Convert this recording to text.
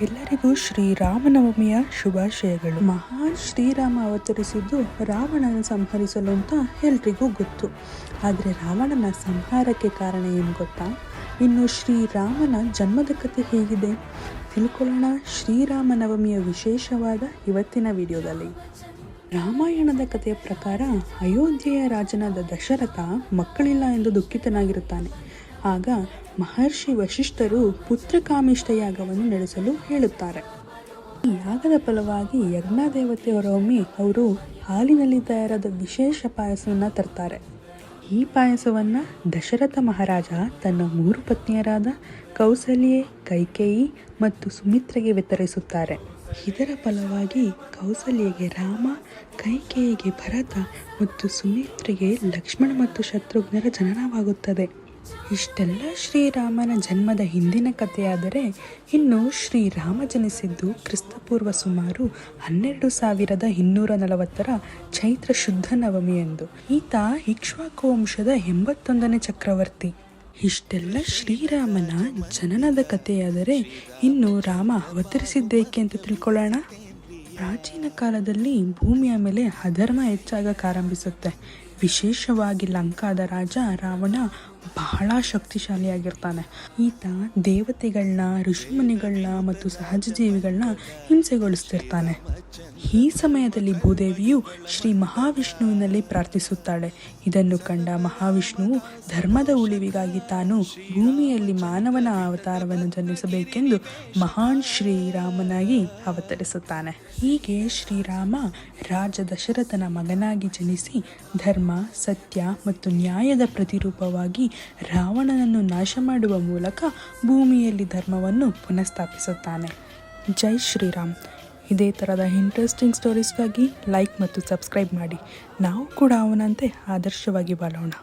ಎಲ್ಲರಿಗೂ ಶ್ರೀರಾಮನವಮಿಯ ಶುಭಾಶಯಗಳು. ಮಹಾನ್ ಶ್ರೀರಾಮ ಅವತರಿಸಿದ್ದು ರಾವಣನ ಸಂಹರಿಸಲು ಅಂತ ಎಲ್ರಿಗೂ ಗೊತ್ತು. ಆದರೆ ರಾವಣನ ಸಂಹಾರಕ್ಕೆ ಕಾರಣ ಏನು ಗೊತ್ತಾ? ಇನ್ನು ಶ್ರೀರಾಮನ ಜನ್ಮದ ಕಥೆ ಹೇಗಿದೆ ತಿಳ್ಕೊಳ್ಳೋಣ ಶ್ರೀರಾಮನವಮಿಯ ವಿಶೇಷವಾದ ಇವತ್ತಿನ ವಿಡಿಯೋದಲ್ಲಿ. ರಾಮಾಯಣದ ಕಥೆಯ ಪ್ರಕಾರ ಅಯೋಧ್ಯೆಯ ರಾಜನಾದ ದಶರಥ ಮಕ್ಕಳಿಲ್ಲ ಎಂದು ದುಃಖಿತನಾಗಿರುತ್ತಾನೆ. ಆಗ ಮಹರ್ಷಿ ವಶಿಷ್ಠರು ಪುತ್ರಕಾಮಿಷ್ಟ ಯಾಗವನ್ನು ನಡೆಸಲು ಹೇಳುತ್ತಾರೆ. ಈ ಯಾಗದ ಫಲವಾಗಿ ಯಜ್ಞದೇವತೆ ಹೊರಹೊಮ್ಮಿ ಅವರು ಹಾಲಿನಲ್ಲಿ ತಯಾರಾದ ವಿಶೇಷ ಪಾಯಸವನ್ನು ತರ್ತಾರೆ. ಈ ಪಾಯಸವನ್ನು ದಶರಥ ಮಹಾರಾಜ ತನ್ನ 3 ಪತ್ನಿಯರಾದ ಕೌಸಲ್ಯೆ, ಕೈಕೇಯಿ ಮತ್ತು ಸುಮಿತ್ರೆಗೆ ವಿತರಿಸುತ್ತಾರೆ. ಇದರ ಫಲವಾಗಿ ಕೌಸಲ್ಯಗೆ ರಾಮ, ಕೈಕೇಯಿಗೆ ಭರತ ಮತ್ತು ಸುಮಿತ್ರೆಗೆ ಲಕ್ಷ್ಮಣ ಮತ್ತು ಶತ್ರುಘ್ನರ ಜನನವಾಗುತ್ತದೆ. ಇಷ್ಟೆಲ್ಲ ಶ್ರೀರಾಮನ ಜನ್ಮದ ಹಿಂದಿನ ಕಥೆಯಾದರೆ, ಇನ್ನು ಶ್ರೀರಾಮ ಜನಿಸಿದ್ದು ಕ್ರಿಸ್ತಪೂರ್ವ ಸುಮಾರು 12,240 ಚೈತ್ರ ಶುದ್ಧ ನವಮಿಯಂದು. ಈತ ಇಕ್ಷ್ವಾಕು ವಂಶದ 81ನೇ ಚಕ್ರವರ್ತಿ. ಇಷ್ಟೆಲ್ಲ ಶ್ರೀರಾಮನ ಜನನದ ಕಥೆಯಾದರೆ, ಇನ್ನು ರಾಮ ಅವತರಿಸಿದ್ದೇಕೆ ಅಂತ ತಿಳ್ಕೊಳ್ಳೋಣ. ಪ್ರಾಚೀನ ಕಾಲದಲ್ಲಿ ಭೂಮಿಯ ಮೇಲೆ ಅಧರ್ಮ ಹೆಚ್ಚಾಗಕ್ಕಾರಂಭಿಸುತ್ತೆ. ವಿಶೇಷವಾಗಿ ಲಂಕಾದ ರಾಜ ರಾವಣ ಬಹಳ ಶಕ್ತಿಶಾಲಿಯಾಗಿರ್ತಾನೆ. ಈತ ದೇವತೆಗಳನ್ನ, ಋಷಿಮುನಿಗಳನ್ನ ಮತ್ತು ಸಹಜ ಜೀವಿಗಳನ್ನ ಹಿಂಸೆಗೊಳಿಸ್ತಿರ್ತಾನೆ. ಈ ಸಮಯದಲ್ಲಿ ಭೂದೇವಿಯು ಶ್ರೀ ಮಹಾವಿಷ್ಣುವಿನಲ್ಲಿ ಪ್ರಾರ್ಥಿಸುತ್ತಾಳೆ. ಇದನ್ನು ಕಂಡ ಮಹಾವಿಷ್ಣುವು ಧರ್ಮದ ಉಳಿವಿಗಾಗಿ ತಾನು ಭೂಮಿಯಲ್ಲಿ ಮಾನವನ ಅವತಾರವನ್ನು ಜನಿಸಬೇಕೆಂದು ಮಹಾನ್ ಶ್ರೀರಾಮನಾಗಿ ಅವತರಿಸುತ್ತಾನೆ. ಹೀಗೆ ಶ್ರೀರಾಮ ರಾಜ ದಶರಥನ ಮಗನಾಗಿ ಜನಿಸಿ ಧರ್ಮ, ಸತ್ಯ ಮತ್ತು ನ್ಯಾಯದ ಪ್ರತಿರೂಪವಾಗಿ ರಾವಣನನ್ನು ನಾಶ ಮಾಡುವ ಮೂಲಕ ಭೂಮಿಯಲ್ಲಿ ಧರ್ಮವನ್ನು ಪುನಃಸ್ಥಾಪಿಸುತ್ತಾನೆ. ಜೈ ಶ್ರೀರಾಮ್. ಇದೇ ಥರದ ಇಂಟ್ರೆಸ್ಟಿಂಗ್ ಸ್ಟೋರೀಸ್ಗಾಗಿ ಲೈಕ್ ಮತ್ತು ಸಬ್ಸ್ಕ್ರೈಬ್ ಮಾಡಿ. ನಾವು ಕೂಡ ಅವನಂತೆ ಆದರ್ಶವಾಗಿ ಬಾಳೋಣ.